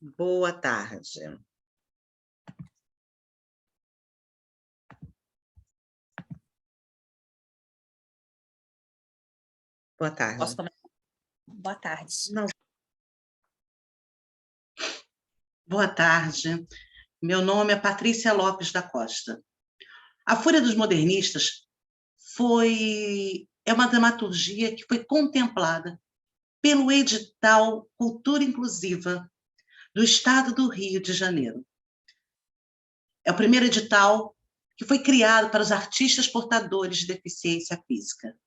Boa tarde. Boa tarde. Posso começar? Boa tarde. Não. Boa tarde. Meu nome é Patrícia Lopes da Costa. A Fúria dos Modernistas é uma dramaturgia que foi contemplada pelo edital Cultura Inclusiva do Estado do Rio de Janeiro. É o primeiro edital que foi criado para os artistas portadores de deficiência física.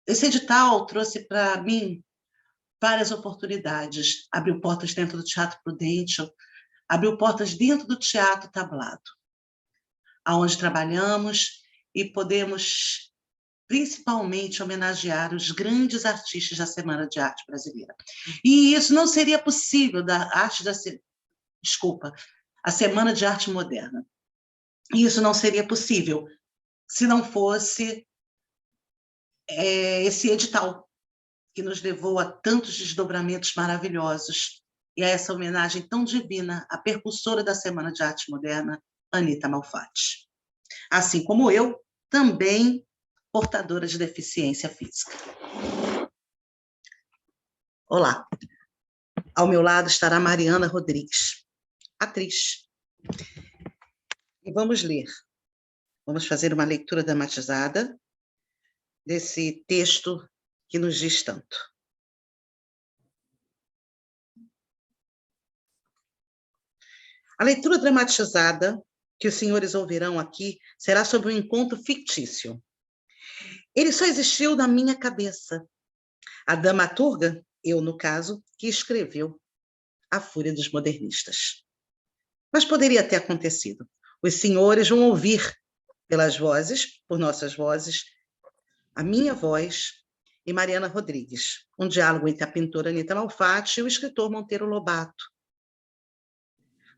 Esse edital trouxe para mim várias oportunidades. Abriu portas dentro do Teatro Prudential, abriu portas dentro do Teatro Tablado, onde trabalhamos e podemos principalmente homenagear os grandes artistas da Semana de Arte Brasileira. E isso não seria possível a Semana de Arte Moderna. E isso não seria possível se não fosse esse edital que nos levou a tantos desdobramentos maravilhosos e a essa homenagem tão divina à percussora da Semana de Arte Moderna, Anita Malfatti. Assim como eu, também portadora de deficiência física. Olá. Ao meu lado estará Mariana Rodrigues, atriz. E vamos ler. Vamos fazer uma leitura dramatizada desse texto que nos diz tanto. A leitura dramatizada que os senhores ouvirão aqui será sobre um encontro fictício. Ele só existiu na minha cabeça. A dramaturga, eu no caso, que escreveu A Fúria dos Modernistas. Mas poderia ter acontecido. Os senhores vão ouvir pelas vozes, por nossas vozes, a minha voz e Mariana Rodrigues, um diálogo entre a pintora Anita Malfatti e o escritor Monteiro Lobato.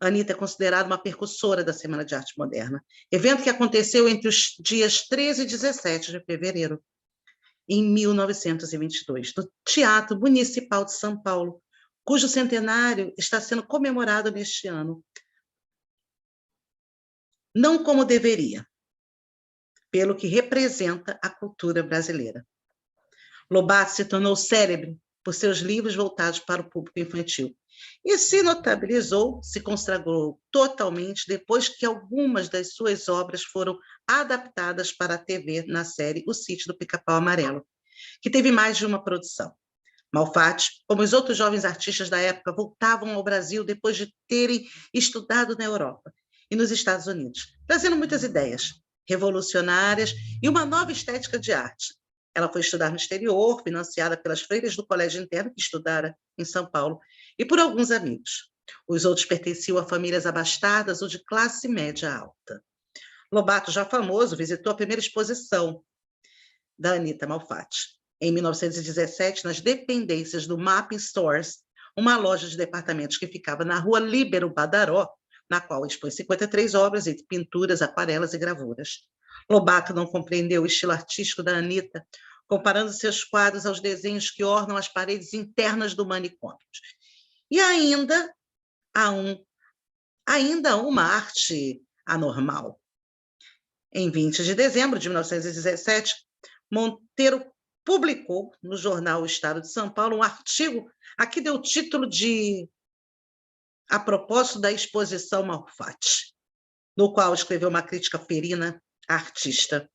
Anita é considerada uma percussora da Semana de Arte Moderna, evento que aconteceu entre os dias 13 e 17 de fevereiro, em 1922, no Teatro Municipal de São Paulo, cujo centenário está sendo comemorado neste ano. Não como deveria, pelo que representa a cultura brasileira. Lobato se tornou célebre por seus livros voltados para o público infantil e se notabilizou, se consagrou totalmente depois que algumas das suas obras foram adaptadas para a TV na série O Sítio do Pica-Pau Amarelo, que teve mais de uma produção. Malfatti, como os outros jovens artistas da época, voltavam ao Brasil depois de terem estudado na Europa e nos Estados Unidos, trazendo muitas ideias revolucionárias e uma nova estética de arte. Ela foi estudar no exterior, financiada pelas freiras do colégio interno que estudara em São Paulo, e por alguns amigos. Os outros pertenciam a famílias abastadas ou de classe média alta. Lobato, já famoso, visitou a primeira exposição da Anita Malfatti, em 1917, nas dependências do Mapping Stores, uma loja de departamentos que ficava na rua Líbero Badaró, na qual expôs 53 obras, entre pinturas, aquarelas e gravuras. Lobato não compreendeu o estilo artístico da Anita, comparando seus quadros aos desenhos que ornam as paredes internas do manicômio. E ainda uma arte anormal. Em 20 de dezembro de 1917, Monteiro publicou no jornal O Estado de São Paulo um artigo a que deu o título de A propósito da exposição Malfatti, no qual escreveu uma crítica ferina à artista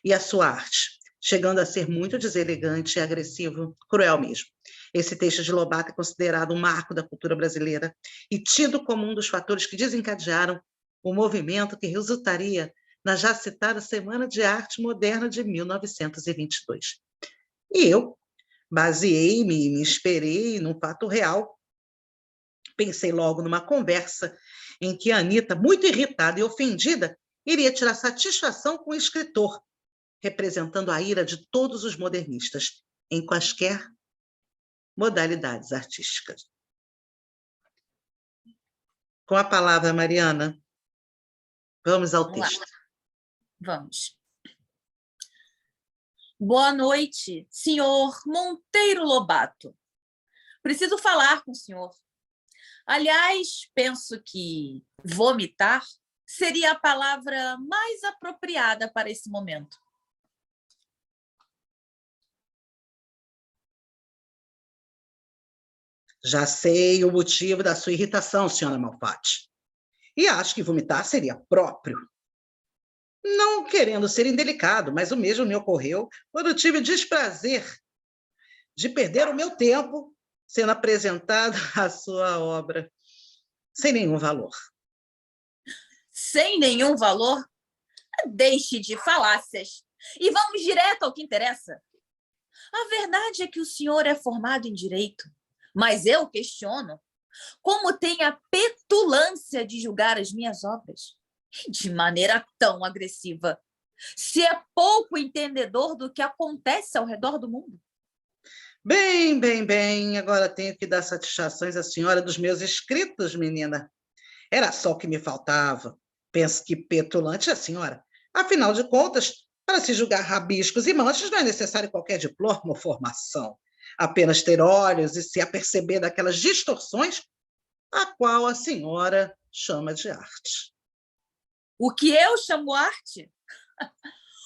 e à sua arte, chegando a ser muito deselegante, agressivo, cruel mesmo. Esse texto de Lobato é considerado um marco da cultura brasileira e tido como um dos fatores que desencadearam o movimento que resultaria na já citada Semana de Arte Moderna de 1922. E eu baseei-me, me inspirei num fato real. Pensei logo numa conversa em que a Anita, muito irritada e ofendida, iria tirar satisfação com o escritor, representando a ira de todos os modernistas, em quaisquer modalidades artísticas. Com a palavra, Mariana, vamos ao texto. Vamos. Boa noite, senhor Monteiro Lobato. Preciso falar com o senhor. Aliás, penso que vomitar seria a palavra mais apropriada para esse momento. Já sei o motivo da sua irritação, senhora Malfatti. E acho que vomitar seria próprio. Não querendo ser indelicado, mas o mesmo me ocorreu quando tive o desprazer de perder o meu tempo sendo apresentada a sua obra sem nenhum valor. Sem nenhum valor? Deixe de falácias e vamos direto ao que interessa. A verdade é que o senhor é formado em direito, mas eu questiono como tem a petulância de julgar as minhas obras de maneira tão agressiva, se é pouco entendedor do que acontece ao redor do mundo. Bem, agora tenho que dar satisfações à senhora dos meus escritos, menina. Era só o que me faltava. Penso que petulante é a senhora. Afinal de contas, para se julgar rabiscos e manchas não é necessário qualquer diploma ou formação. Apenas ter olhos e se aperceber daquelas distorções, a qual a senhora chama de arte. O que eu chamo arte?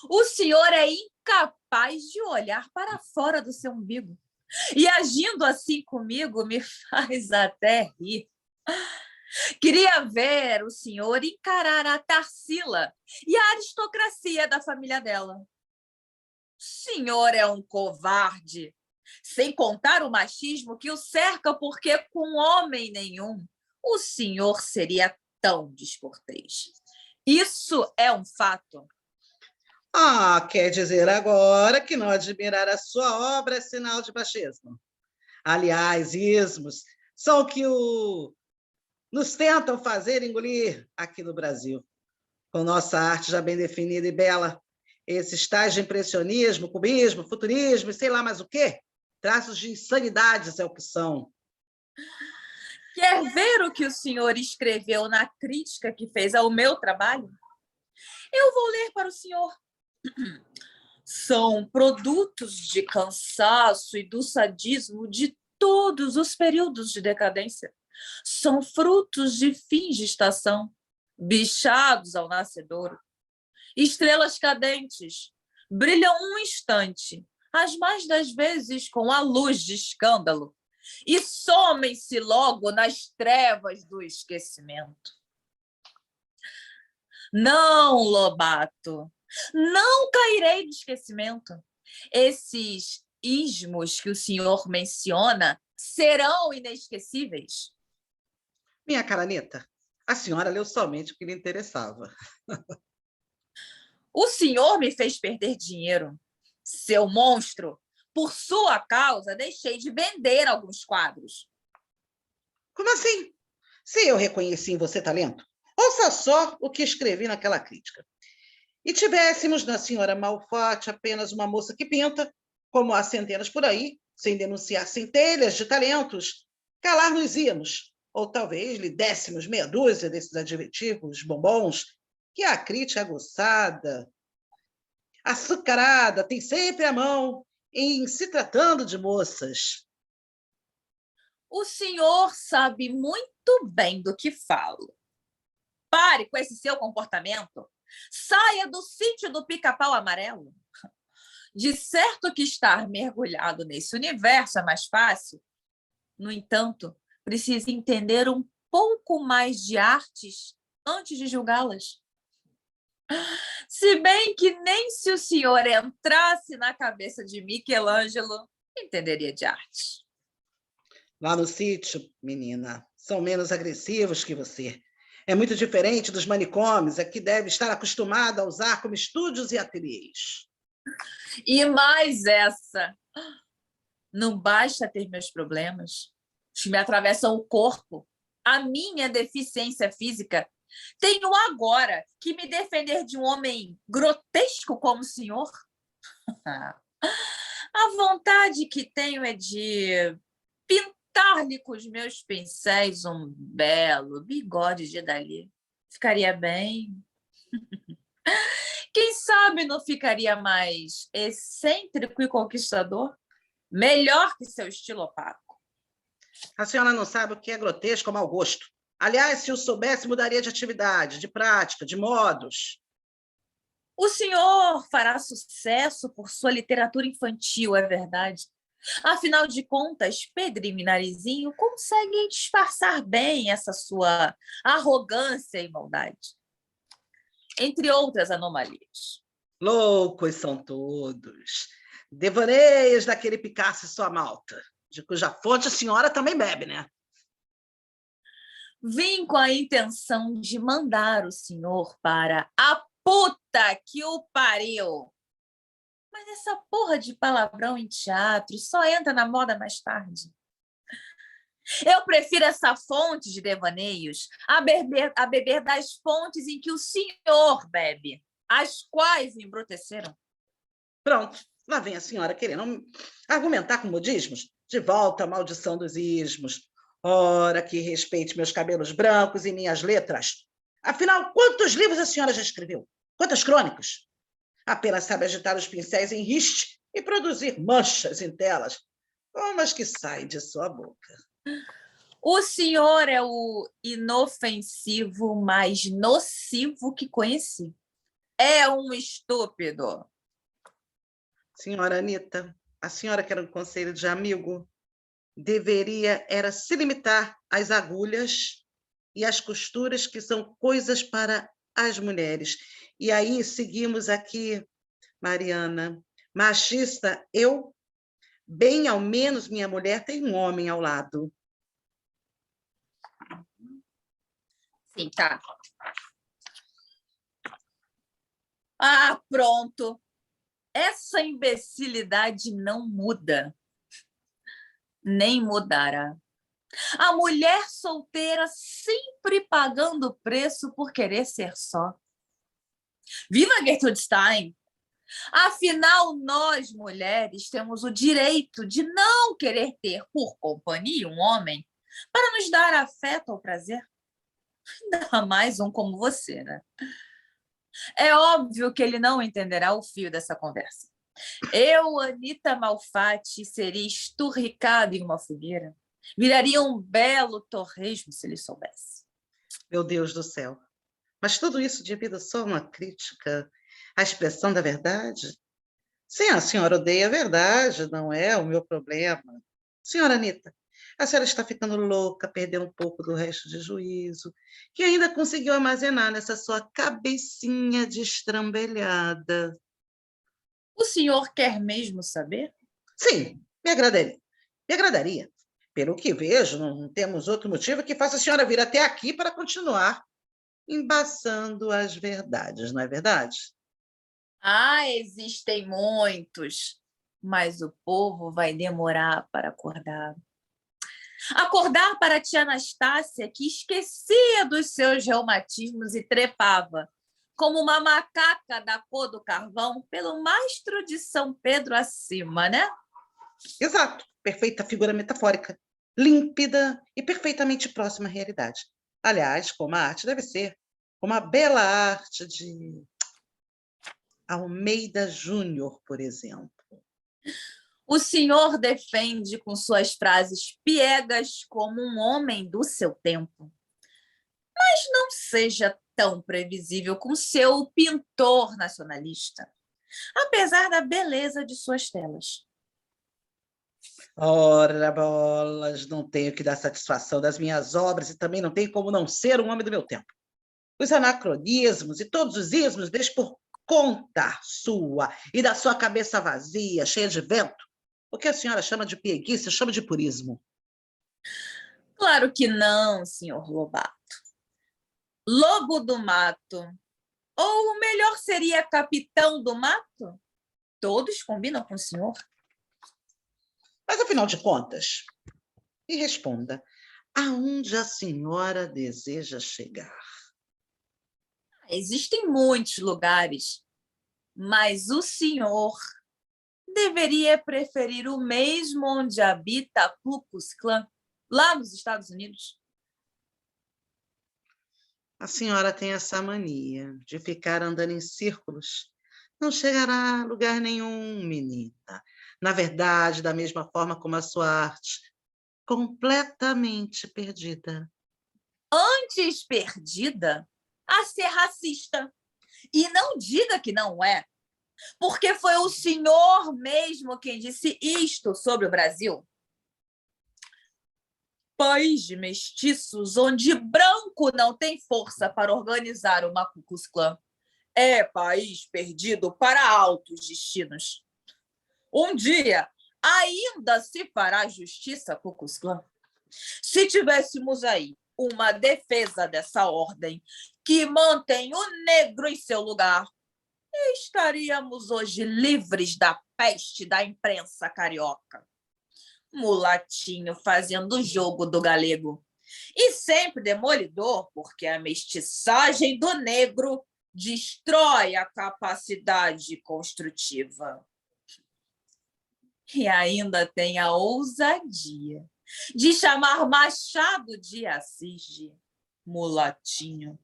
O senhor é incapaz de olhar para fora do seu umbigo. E agindo assim comigo me faz até rir. Queria ver o senhor encarar a Tarsila e a aristocracia da família dela. O senhor é um covarde, sem contar o machismo que o cerca, porque com homem nenhum o senhor seria tão descortês. Isso é um fato. Quer dizer agora que não admirar a sua obra é sinal de baixismo. Aliás, ismos são o que nos tentam fazer engolir aqui no Brasil. Com nossa arte já bem definida e bela, esses tais de impressionismo, cubismo, futurismo e sei lá mais o quê, traços de insanidades é o que são. Quer ver o que o senhor escreveu na crítica que fez ao meu trabalho? Eu vou ler para o senhor. São produtos de cansaço e do sadismo de todos os períodos de decadência. São frutos de fins de estação, bichados ao nascedouro. Estrelas cadentes brilham um instante, as mais das vezes com a luz de escândalo, e somem-se logo nas trevas do esquecimento. Não, Lobato, não cairei de esquecimento. Esses ismos que o senhor menciona serão inesquecíveis. Minha cara Anitta, a senhora leu somente o que lhe interessava. O senhor me fez perder dinheiro. Seu monstro, por sua causa, deixei de vender alguns quadros. Como assim? Se eu reconheci em você talento, ouça só o que escrevi naquela crítica. E tivéssemos na senhora Malfatti apenas uma moça que pinta, como há centenas por aí, sem denunciar centelhas de talentos, calar-nos-íamos, ou talvez lhe dessemos meia dúzia desses adjetivos bombons que a crítica aguçada, açucarada, tem sempre à mão em se tratando de moças. O senhor sabe muito bem do que falo. Pare com esse seu comportamento. Saia do sítio do Pica-Pau Amarelo. De certo que estar mergulhado nesse universo é mais fácil. No entanto, precisa entender um pouco mais de artes antes de julgá-las. Se bem que nem se o senhor entrasse na cabeça de Michelangelo, entenderia de arte. Lá no sítio, menina, são menos agressivos que você. É muito diferente dos manicômios, é que deve estar acostumada a usar como estúdios e ateliês. E mais essa. Não basta ter meus problemas, os que me atravessam o corpo, a minha deficiência física. Tenho agora que me defender de um homem grotesco como o senhor? A vontade que tenho é de pintar-lhe com os meus pincéis um belo bigode de Dali. Ficaria bem. Quem sabe não ficaria mais excêntrico e conquistador? Melhor que seu estilo opaco. A senhora não sabe o que é grotesco ou mau gosto. Aliás, se o soubesse, mudaria de atividade, de prática, de modos. O senhor fará sucesso por sua literatura infantil, é verdade. Afinal de contas, Pedrinho e Narizinho conseguem disfarçar bem essa sua arrogância e maldade, entre outras anomalias. Loucos são todos. Devaneios daquele Picasso e sua malta, de cuja fonte a senhora também bebe, né? Vim com a intenção de mandar o senhor para a puta que o pariu. Mas essa porra de palavrão em teatro só entra na moda mais tarde. Eu prefiro essa fonte de devaneios a beber das fontes em que o senhor bebe, as quais embruteceram. Pronto, lá vem a senhora querendo argumentar com modismos. De volta à maldição dos ismos. Ora, que respeite meus cabelos brancos e minhas letras. Afinal, quantos livros a senhora já escreveu? Quantas crônicas? Apenas sabe agitar os pincéis em riste e produzir manchas em telas, como as que saem de sua boca. O senhor é o inofensivo mais nocivo que conheci. É um estúpido. Senhora Anita, a senhora que era um conselho de amigo, deveria era se limitar às agulhas e às costuras, que são coisas para as mulheres. E aí seguimos aqui, Mariana, machista, eu, bem ao menos minha mulher tem um homem ao lado. Sim, tá. Ah, pronto. Essa imbecilidade não muda. Nem mudará. A mulher solteira sempre pagando o preço por querer ser só. Viva Gertrude Stein! Afinal, nós, mulheres, temos o direito de não querer ter por companhia um homem para nos dar afeto ou prazer. Ainda mais um como você, né? É óbvio que ele não entenderá o fio dessa conversa. Eu, Anita Malfatti, seria esturricada em uma fogueira. Viraria um belo torresmo se ele soubesse. Meu Deus do céu. Mas tudo isso devido só a uma crítica à expressão da verdade? Sim, a senhora odeia a verdade, não é o meu problema. Senhora Anita, a senhora está ficando louca, perdendo um pouco do resto de juízo, que ainda conseguiu armazenar nessa sua cabecinha destrambelhada. O senhor quer mesmo saber? Sim, me agradaria. Me agradaria. Pelo que vejo, não temos outro motivo que faça a senhora vir até aqui para continuar embaçando as verdades, não é verdade? Ah, existem muitos, mas o povo vai demorar para acordar. Acordar para a tia Anastácia, que esquecia dos seus reumatismos e trepava, como uma macaca da cor do carvão, pelo mastro de São Pedro acima, né? Exato, perfeita figura metafórica, límpida e perfeitamente próxima à realidade. Aliás, como a arte deve ser, como a bela arte de Almeida Júnior, por exemplo. O senhor defende com suas frases piegas como um homem do seu tempo. Mas não seja tão previsível com seu pintor nacionalista, apesar da beleza de suas telas. Ora, bolas, não tenho que dar satisfação das minhas obras e também não tenho como não ser um homem do meu tempo. Os anacronismos e todos os ismos deixo por conta sua e da sua cabeça vazia, cheia de vento. O que a senhora chama de pieguice, eu chamo de purismo. Claro que não, senhor Lobato. Lobo do mato. Ou melhor seria capitão do mato? Todos combinam com o senhor. Mas, afinal de contas, me responda, aonde a senhora deseja chegar? Existem muitos lugares, mas o senhor deveria preferir o mesmo onde habita a Ku Klux Klan, lá nos Estados Unidos. A senhora tem essa mania de ficar andando em círculos. Não chegará a lugar nenhum, menina. Na verdade, da mesma forma como a sua arte, completamente perdida. Antes perdida a ser racista. E não diga que não é, porque foi o senhor mesmo quem disse isto sobre o Brasil. País de mestiços onde branco não tem força para organizar uma Ku Klux Klan. É país perdido para altos destinos. Um dia ainda se fará justiça Ku Klux Klan. Se tivéssemos aí uma defesa dessa ordem que mantém o negro em seu lugar, estaríamos hoje livres da peste da imprensa carioca. Mulatinho fazendo o jogo do galego. E sempre demolidor, porque a mestiçagem do negro destrói a capacidade construtiva. E ainda tem a ousadia de chamar Machado de Assis de mulatinho.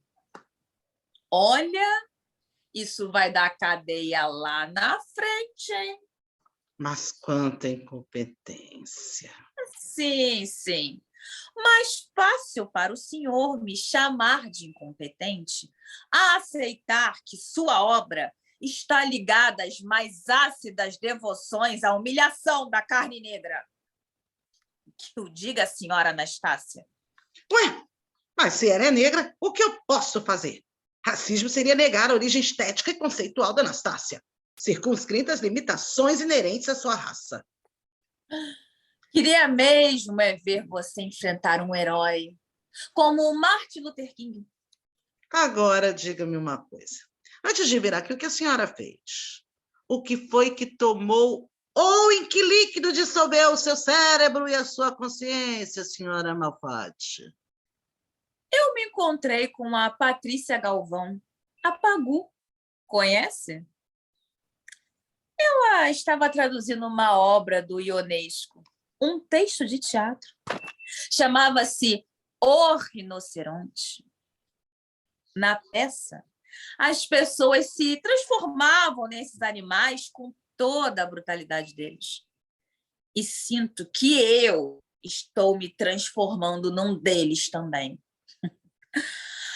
Olha, isso vai dar cadeia lá na frente, hein? Mas quanta incompetência. Sim, sim. Mais fácil para o senhor me chamar de incompetente a aceitar que sua obra está ligada às mais ácidas devoções à humilhação da carne negra. Que o diga a senhora Anastácia. Ué, mas se ela é negra, o que eu posso fazer? Racismo seria negar a origem estética e conceitual da Anastácia, circunscrita às limitações inerentes à sua raça. Queria mesmo ver você enfrentar um herói como o Martin Luther King. Agora, diga-me uma coisa. Antes de vir aqui, o que a senhora fez? O que foi que tomou ou em que líquido dissolveu o seu cérebro e a sua consciência, senhora Malfatti? Eu me encontrei com a Patrícia Galvão, a Pagu. Conhece? Ela estava traduzindo uma obra do Ionesco, um texto de teatro. Chamava-se O Rinoceronte. Na peça, as pessoas se transformavam nesses animais com toda a brutalidade deles. E sinto que eu estou me transformando num deles também.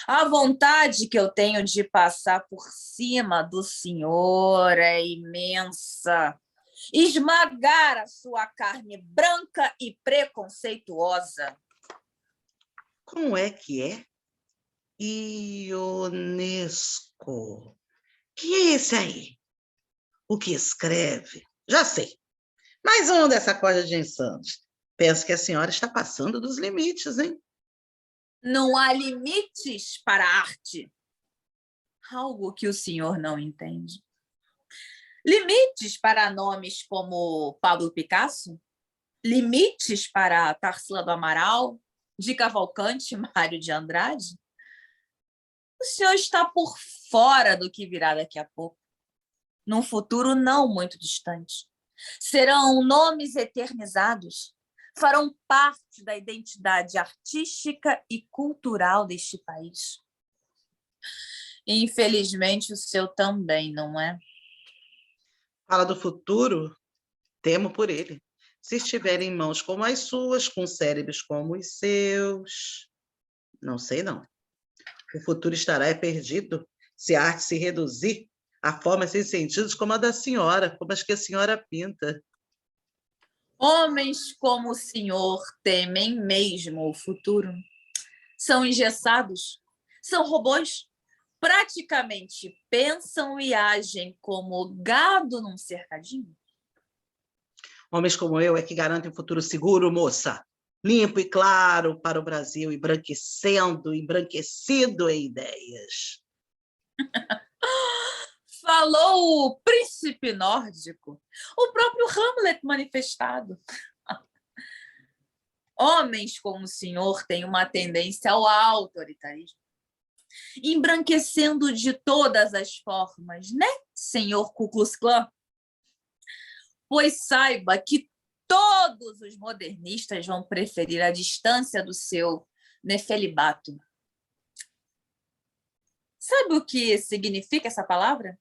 A vontade que eu tenho de passar por cima do senhor é imensa. Esmagar a sua carne branca e preconceituosa. Como é que é? Ionesco. Que é esse aí? O que escreve? Já sei. Mais um dessa corda de insanos. Penso que a senhora está passando dos limites, hein? Não há limites para a arte. Algo que o senhor não entende. Limites para nomes como Pablo Picasso? Limites para Tarsila do Amaral, de Cavalcante, Mário de Andrade? O senhor está por fora do que virá daqui a pouco, num futuro não muito distante. Serão nomes eternizados, farão parte da identidade artística e cultural deste país. Infelizmente, o seu também, não é? Fala do futuro, temo por ele. Se estiver em mãos como as suas, com cérebros como os seus, não sei não. O futuro estará perdido se a arte se reduzir a formas sem sentidos como a da senhora, como as que a senhora pinta. Homens como o senhor temem mesmo o futuro. São engessados, são robôs, praticamente pensam e agem como gado num cercadinho. Homens como eu é que garantem um futuro seguro, moça. Limpo e claro para o Brasil, embranquecido em ideias. Falou o príncipe nórdico, o próprio Hamlet manifestado. Homens como o senhor têm uma tendência ao autoritarismo, embranquecendo de todas as formas, né, senhor Ku Klux Klan? Pois saiba que todos os modernistas vão preferir a distância do seu nefelibato. Sabe o que significa essa palavra?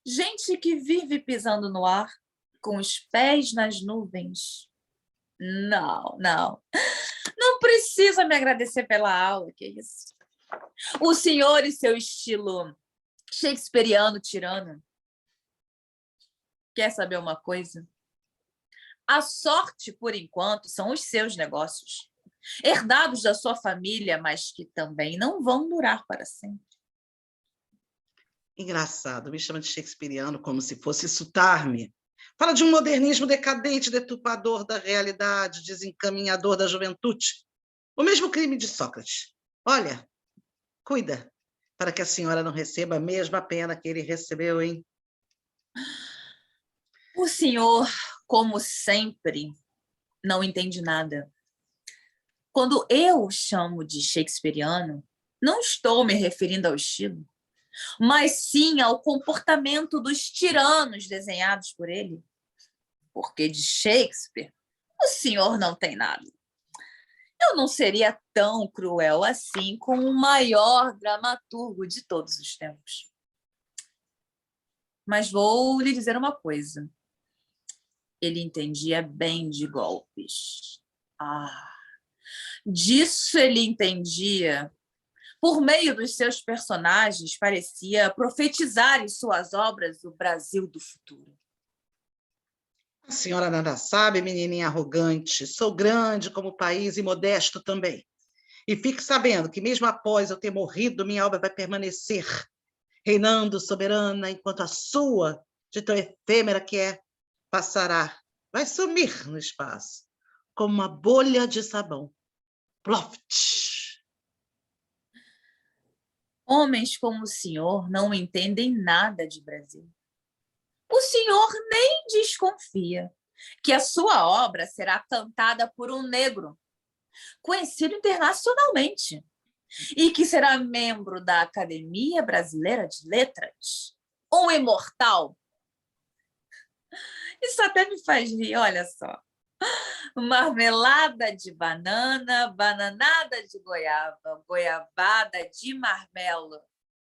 Gente que vive pisando no ar, com os pés nas nuvens. Não, não. Não precisa me agradecer pela aula, que isso. O senhor e seu estilo shakespeariano tirano. Quer saber uma coisa? A sorte, por enquanto, são os seus negócios, herdados da sua família, mas que também não vão durar para sempre. Engraçado, me chama de shakespeariano como se fosse insultar-me. Fala de um modernismo decadente, deturpador da realidade, desencaminhador da juventude. O mesmo crime de Sócrates. Olha, cuida, para que a senhora não receba a mesma pena que ele recebeu, hein? O senhor, como sempre, não entende nada. Quando eu chamo de shakespeariano, não estou me referindo ao estilo, mas sim ao comportamento dos tiranos desenhados por ele. Porque de Shakespeare, o senhor não tem nada. Eu não seria tão cruel assim com o maior dramaturgo de todos os tempos. Mas vou lhe dizer uma coisa. Ele entendia bem de golpes. Disso ele entendia. Por meio dos seus personagens, parecia profetizar em suas obras o Brasil do futuro. A senhora nada sabe, menininha arrogante. Sou grande como país e modesto também. E fique sabendo que mesmo após eu ter morrido, minha obra vai permanecer, reinando soberana, enquanto a sua, de tão efêmera que é, passará, vai sumir no espaço, como uma bolha de sabão. Ploft! Homens como o senhor não entendem nada de Brasil. O senhor nem desconfia que a sua obra será cantada por um negro, conhecido internacionalmente, e que será membro da Academia Brasileira de Letras, um imortal. Isso até me faz rir, olha só. Marmelada de banana, bananada de goiaba, goiabada de marmelo,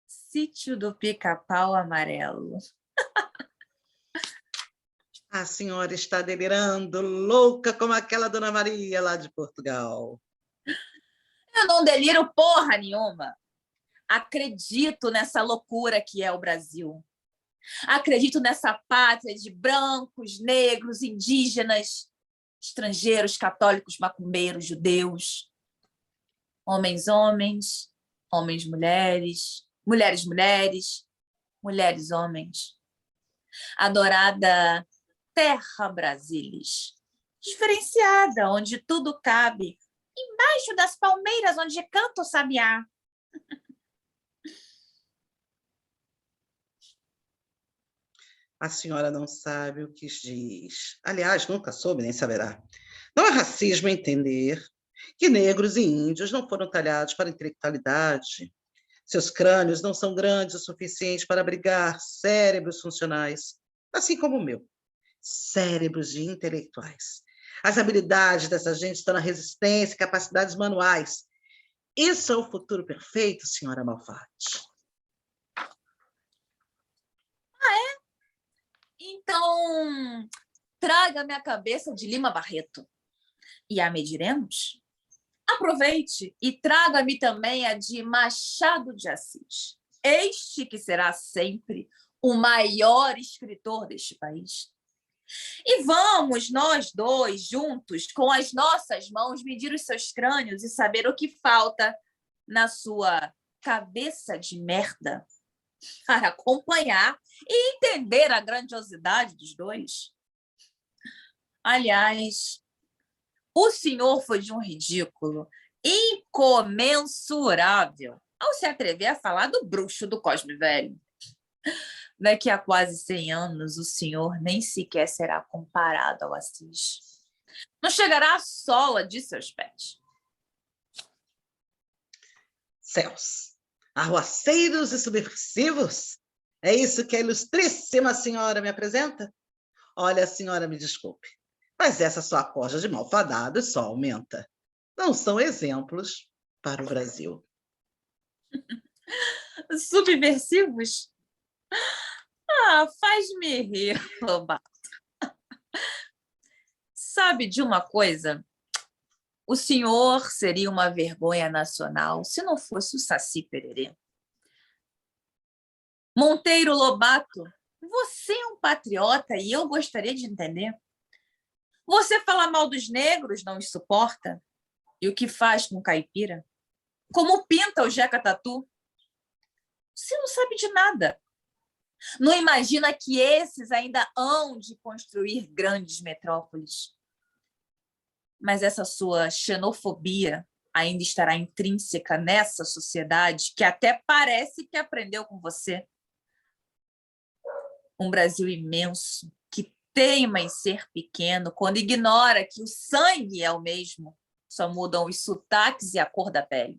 sítio do pica-pau amarelo. A senhora está delirando, louca como aquela Dona Maria lá de Portugal. Eu não deliro porra nenhuma. Acredito nessa loucura que é o Brasil. Acredito nessa pátria de brancos, negros, indígenas, estrangeiros, católicos, macumbeiros, judeus. Homens, homens, homens, mulheres, mulheres, mulheres, mulheres, homens. Adorada Terra Brasilis, diferenciada, onde tudo cabe, embaixo das palmeiras onde canta o sabiá. A senhora não sabe o que diz. Aliás, nunca soube nem saberá. Não é racismo entender que negros e índios não foram talhados para a intelectualidade. Seus crânios não são grandes o suficiente para abrigar cérebros funcionais, assim como o meu. Cérebros de intelectuais. As habilidades dessa gente estão na resistência e capacidades manuais. Isso é o futuro perfeito, senhora Malfatti. Então, traga-me a cabeça de Lima Barreto e a mediremos. Aproveite e traga-me também a de Machado de Assis, este que será sempre o maior escritor deste país. E vamos, nós dois, juntos, com as nossas mãos, medir os seus crânios e saber o que falta na sua cabeça de merda para acompanhar e entender a grandiosidade dos dois. Aliás, o senhor foi de um ridículo incomensurável ao se atrever a falar do bruxo do Cosme Velho. Daqui a quase 100 anos, o senhor nem sequer será comparado ao Assis. Não chegará à sola de seus pés. Céus, arruaceiros e subversivos? É isso que a ilustríssima senhora me apresenta? Olha, a senhora me desculpe, mas essa sua corja de malfadados só aumenta. Não são exemplos para o Brasil. Subversivos? Ah, faz-me rir, Lobato. Sabe de uma coisa? O senhor seria uma vergonha nacional se não fosse o Saci Pererê. Monteiro Lobato, você é um patriota e eu gostaria de entender. Você fala mal dos negros, não os suporta? E o que faz com caipira? Como pinta o Jeca Tatu? Você não sabe de nada. Não imagina que esses ainda hão de construir grandes metrópoles. Mas essa sua xenofobia ainda estará intrínseca nessa sociedade que até parece que aprendeu com você. Um Brasil imenso que teima em ser pequeno quando ignora que o sangue é o mesmo, só mudam os sotaques e a cor da pele.